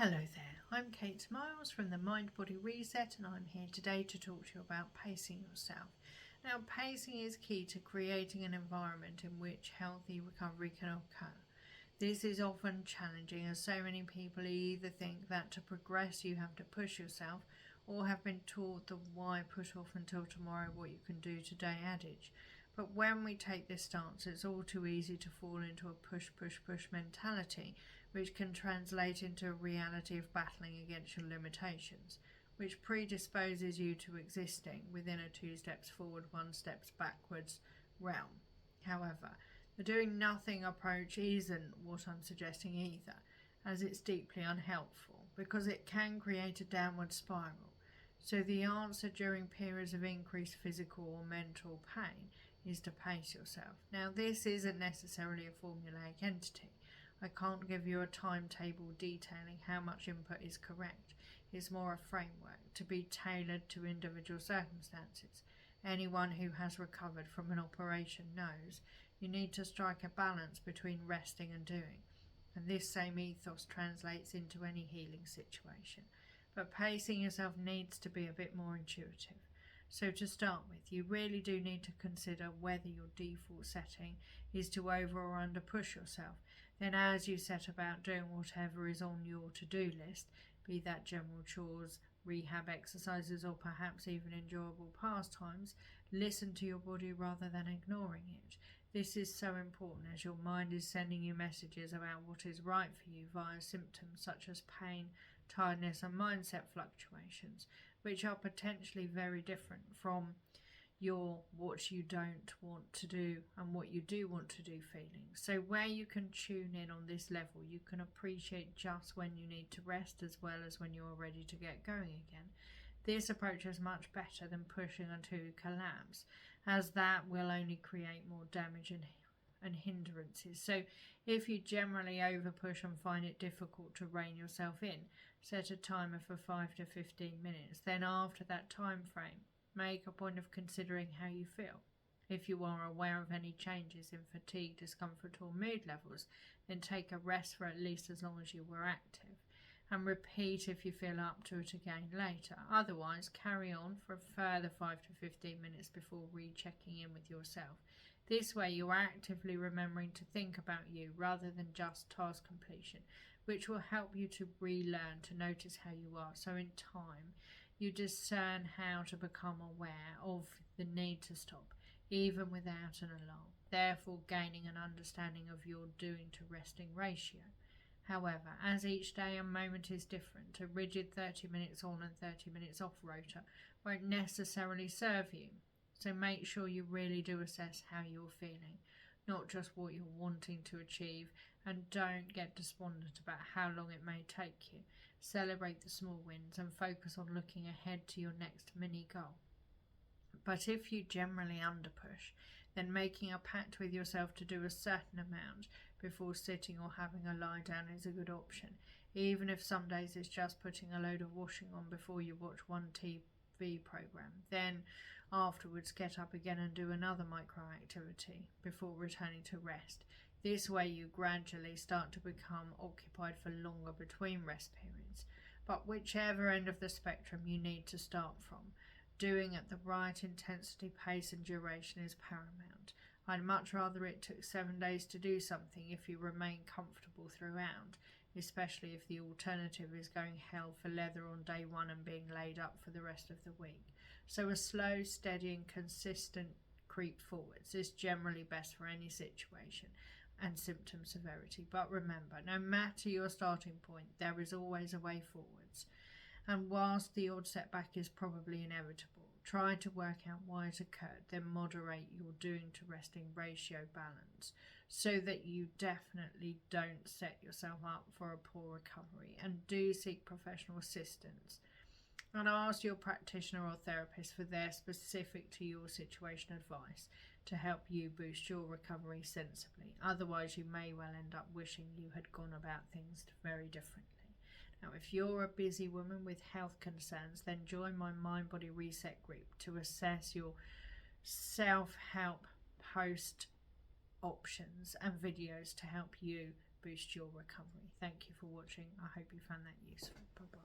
Hello there, I'm Kate Miles from the Mind Body Reset, and I'm here today to talk to you about pacing yourself. Now, pacing is key to creating an environment in which healthy recovery can occur. This is often challenging, as so many people either think that to progress you have to push yourself, or have been taught the why put off until tomorrow what you can do today adage. But when we take this stance, it's all too easy to fall into a push, push, push mentality, which can translate into a reality of battling against your limitations, which predisposes you to existing within a 2 steps forward, 1 steps backwards realm. However, the doing nothing approach isn't what I'm suggesting either, as it's deeply unhelpful because it can create a downward spiral. So the answer during periods of increased physical or mental pain is to pace yourself. Now, this isn't necessarily a formulaic entity. I can't give you a timetable detailing how much input is correct. It's more a framework to be tailored to individual circumstances. Anyone who has recovered from an operation knows you need to strike a balance between resting and doing. And this same ethos translates into any healing situation. But pacing yourself needs to be a bit more intuitive. So to start with, you really do need to consider whether your default setting is to over or under push yourself. Then as you set about doing whatever is on your to-do list, be that general chores, rehab exercises, or perhaps even enjoyable pastimes, listen to your body rather than ignoring it. This is so important as your mind is sending you messages about what is right for you via symptoms such as pain, tiredness and mindset fluctuations, which are potentially very different from your what you don't want to do and what you do want to do feelings. So where you can tune in on this level, you can appreciate just when you need to rest as well as when you're ready to get going again. This approach is much better than pushing until you collapse, as that will only create more damage and hindrances. So if you generally over push and find it difficult to rein yourself in, set a timer for 5 to 15 minutes. Then after that time frame, make a point of considering how you feel. If you are aware of any changes in fatigue, discomfort or mood levels, then take a rest for at least as long as you were active, and repeat if you feel up to it again later. Otherwise, carry on for a further 5 to 15 minutes before rechecking in with yourself. This way you're actively remembering to think about you rather than just task completion, which will help you to relearn to notice how you are. So in time, you discern how to become aware of the need to stop, even without an alarm, therefore gaining an understanding of your doing to resting ratio. However, as each day and moment is different, a rigid 30 minutes on and 30 minutes off rota won't necessarily serve you. So make sure you really do assess how you're feeling, not just what you're wanting to achieve, and don't get despondent about how long it may take you. Celebrate the small wins and focus on looking ahead to your next mini goal. But if you generally underpush, then making a pact with yourself to do a certain amount before sitting or having a lie down is a good option, even if some days it's just putting a load of washing on before you watch one TV program. Then afterwards get up again and do another micro activity before returning to rest. This way you gradually start to become occupied for longer between rest periods. But whichever end of the spectrum you need to start from, doing at the right intensity, pace and duration is paramount. I'd much rather it took 7 days to do something if you remain comfortable throughout, especially if the alternative is going hell for leather on day one and being laid up for the rest of the week. So a slow, steady and consistent creep forwards is generally best for any situation and symptom severity. But remember, no matter your starting point, there is always a way forwards. And whilst the odd setback is probably inevitable, try to work out why it occurred, then moderate your doing to resting ratio balance so that you definitely don't set yourself up for a poor recovery, and do seek professional assistance. And ask your practitioner or therapist for their specific to your situation advice to help you boost your recovery sensibly. Otherwise, you may well end up wishing you had gone about things very differently. Now, if you're a busy woman with health concerns, then join my Mind Body Reset group to assess your self-help post options and videos to help you boost your recovery. Thank you for watching. I hope you found that useful. Bye bye.